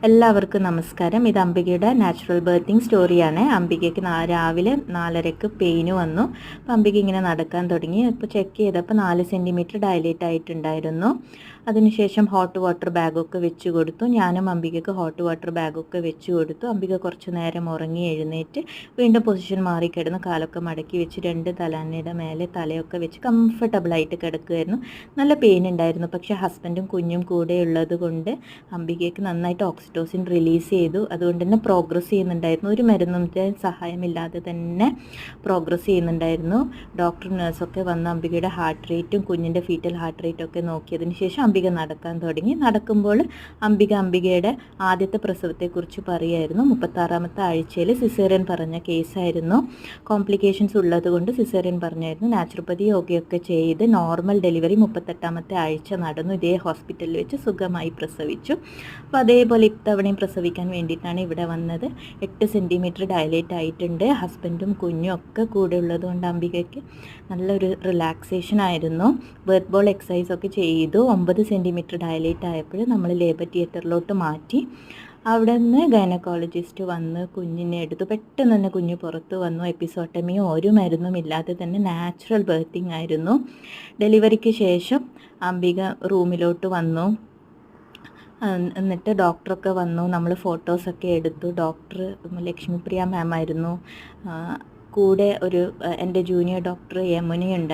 എല്ലാവർക്കും നമസ്കാരം. ഇത് അംബികയുടെ നാച്ചുറൽ ബർത്തിങ് സ്റ്റോറിയാണ്. അംബികയ്ക്ക് രാവിലെ 4:30ക്ക് പെയിന് വന്നു. അപ്പോൾ അംബിക ഇങ്ങനെ നടക്കാൻ തുടങ്ങി. ഇപ്പോൾ ചെക്ക് ചെയ്തപ്പോൾ 4 സെൻറ്റിമീറ്റർ ഡയലേറ്റ് ആയിട്ടുണ്ടായിരുന്നു. അതിനുശേഷം ഹോട്ട് വാട്ടർ ബാഗൊക്കെ വെച്ച് കൊടുത്തു. ഞാനും അംബികയ്ക്ക് ഹോട്ട് വാട്ടർ ബാഗൊക്കെ വെച്ച് കൊടുത്തു. അംബിക കുറച്ച് നേരം ഉറങ്ങി എഴുന്നേറ്റ് വീണ്ടും പൊസിഷൻ മാറിക്കിടന്ന് കാലൊക്കെ മടക്കി വെച്ച് 2 തലയണയുടെ മേലെ തലയൊക്കെ വെച്ച് കംഫർട്ടബിളായിട്ട് കിടക്കുമായിരുന്നു. നല്ല പെയിൻ ഉണ്ടായിരുന്നു. പക്ഷേ ഹസ്ബൻഡും കുഞ്ഞും കൂടെ ഉള്ളത് കൊണ്ട് അംബികയ്ക്ക് നന്നായിട്ട് ഓക്സിറ്റോസിൻ റിലീസ് ചെയ്തു. അതുകൊണ്ട് തന്നെ പ്രോഗ്രസ് ചെയ്യുന്നുണ്ടായിരുന്നു. ഒരു മരുന്നിൻ്റെ സഹായമില്ലാതെ തന്നെ പ്രോഗ്രസ് ചെയ്യുന്നുണ്ടായിരുന്നു. ഡോക്ടർ നഴ്സൊക്കെ വന്ന് അംബികയുടെ ഹാർട്ട് റേറ്റും കുഞ്ഞിൻ്റെ ഫീറ്റൽ ഹാർട്ട് റേറ്റും ഒക്കെ നോക്കിയതിന് ശേഷം അംബിക നടക്കാൻ തുടങ്ങി. നടക്കുമ്പോൾ അംബികയുടെ ആദ്യത്തെ പ്രസവത്തെക്കുറിച്ച് പറയുമായിരുന്നു. 36ാമത്തെ ആഴ്ചയിൽ സിസേറിയൻ പറഞ്ഞ കേസായിരുന്നു. കോംപ്ലിക്കേഷൻസ് ഉള്ളത് കൊണ്ട് സിസേറിയൻ പറഞ്ഞായിരുന്നു. നാച്ചുറോപ്പതി യോഗയൊക്കെ ചെയ്ത് നോർമൽ ഡെലിവറി 38ാമത്തെ ആഴ്ച നടന്നു. ഇതേ ഹോസ്പിറ്റലിൽ വെച്ച് സുഖമായി പ്രസവിച്ചു. അപ്പോൾ അതേപോലെ ഇത്തവണയും പ്രസവിക്കാൻ വേണ്ടിയിട്ടാണ് ഇവിടെ വന്നത്. 8 സെൻറ്റിമീറ്റർ ഡയലേറ്റ് ആയിട്ടുണ്ട്. ഹസ്ബൻഡും കുഞ്ഞും ഒക്കെ കൂടെ ഉള്ളതുകൊണ്ട് അംബികയ്ക്ക് നല്ലൊരു റിലാക്സേഷൻ ആയിരുന്നു. ബർത്ത് ബോൾ എക്സസൈസ് ഒക്കെ ചെയ്തു. 9 സെൻറ്റിമീറ്റർ ഡയലേറ്റ് ആയപ്പോൾ നമ്മൾ ലേബർ തിയേറ്ററിലോട്ട് മാറ്റി. അവിടെ നിന്ന് ഗൈനക്കോളജിസ്റ്റ് വന്ന് കുഞ്ഞിനെ എടുത്തു. പെട്ടെന്ന് തന്നെ കുഞ്ഞ് പുറത്ത് വന്നു. എപ്പിസോട്ടമിയോ ഒരു മരുന്നും ഇല്ലാതെ തന്നെ നാച്ചുറൽ ബർത്തിങ് ആയിരുന്നു. ഡെലിവറിക്ക് ശേഷം അംബിക റൂമിലോട്ട് വന്നു. എന്നിട്ട് ഡോക്ടറൊക്കെ വന്നു. നമ്മൾ ഫോട്ടോസൊക്കെ എടുത്തു. ഡോക്ടർ ലക്ഷ്മിപ്രിയ മാം ആയിരുന്നു. കൂടെ ഒരു എൻ്റെ ജൂനിയർ ഡോക്ടർ യമുനയുണ്ട്.